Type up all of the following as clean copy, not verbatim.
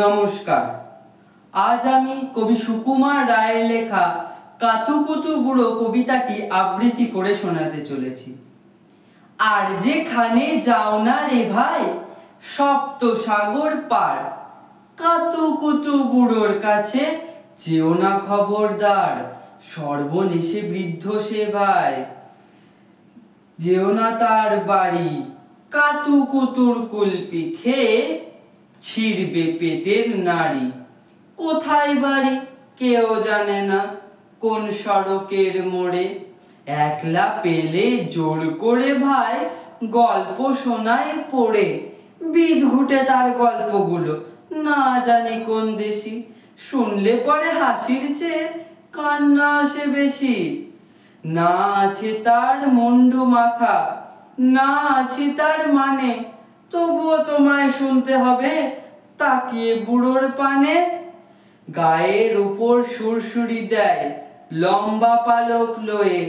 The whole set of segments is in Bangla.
নমস্কার। আজ আমি কবি সুকুমার রায়ের লেখা কাতুকুতু বুড়ো কবিতাটি আবৃত্তি করে শোনাতে চলেছি। আর যেখানে যাও না রে ভাই সপ্ত সাগর পার, কাতুকুতু বুড়োর কাছে যেও না খবরদার। সর্বনেশে বৃদ্ধ সে ভাই, যেও না তার বাড়ি। কাতুকুতুর কুলপি খেয়ে ছিড়বে পেটের নাড়ি। কোথায় বাড়ি কেউ জানে না, কোন সড়কের মোড়ে। একলা পেলে জোর করে ভাই গল্প শোনায় পড়ে। বিদ ঘুটে তার গল্পগুলো না জানি কোন দেশি। শুনলে পরে হাসির চেয়ে কান্না আসে বেশি। না আছে তার মুন্ডু মাথা, না আছে তার মানে, তবুও তোমায় শুনতে হবে তাকিয়ে বুড়োর পানে। গায়ের উপর সুরসুরি দেয় লম্বা পালক লয়ে,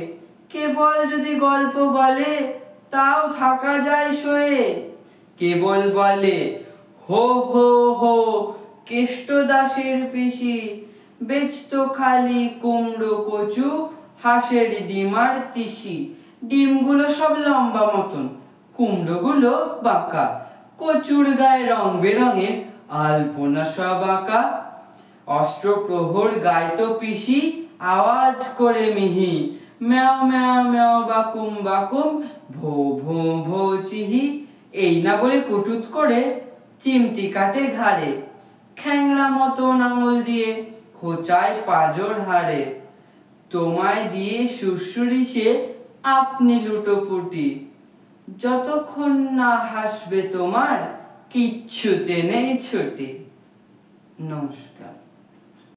কেবল যদি গল্প বলে তাও থাকা যায় সয়ে। কেবল বলে হো হো হো কেষ্ট দাসের পিসি, বেচতো খালি কুমড়ো কচু হাঁসের ডিম আর তিসি। ডিমগুলো সব লম্বা মতন, কুমড়োগুলো বাঁকা, কচুর গায়ে রং বেরঙের আলপনা সব আঁকা। অষ্টপ্রহর গাইতো পিসি আওয়াজ করে মিহি, ম্যাও ম্যাও ম্যাও বাকুম বাকুম ভো ভো ভো চিহি। এই না বলে কুটুত করে চিমটি কাটে ঘাড়ে, খ্যাংরা মতন আঙুল দিয়ে খোঁচায় পাজর হাড়ে। তোমায় দিয়ে সুরসুরি সে আপনি লুটোপুটি, যতক্ষণ না হাসবে তোমার কিচ্ছুতে নেই ছুটি। নমস্কার।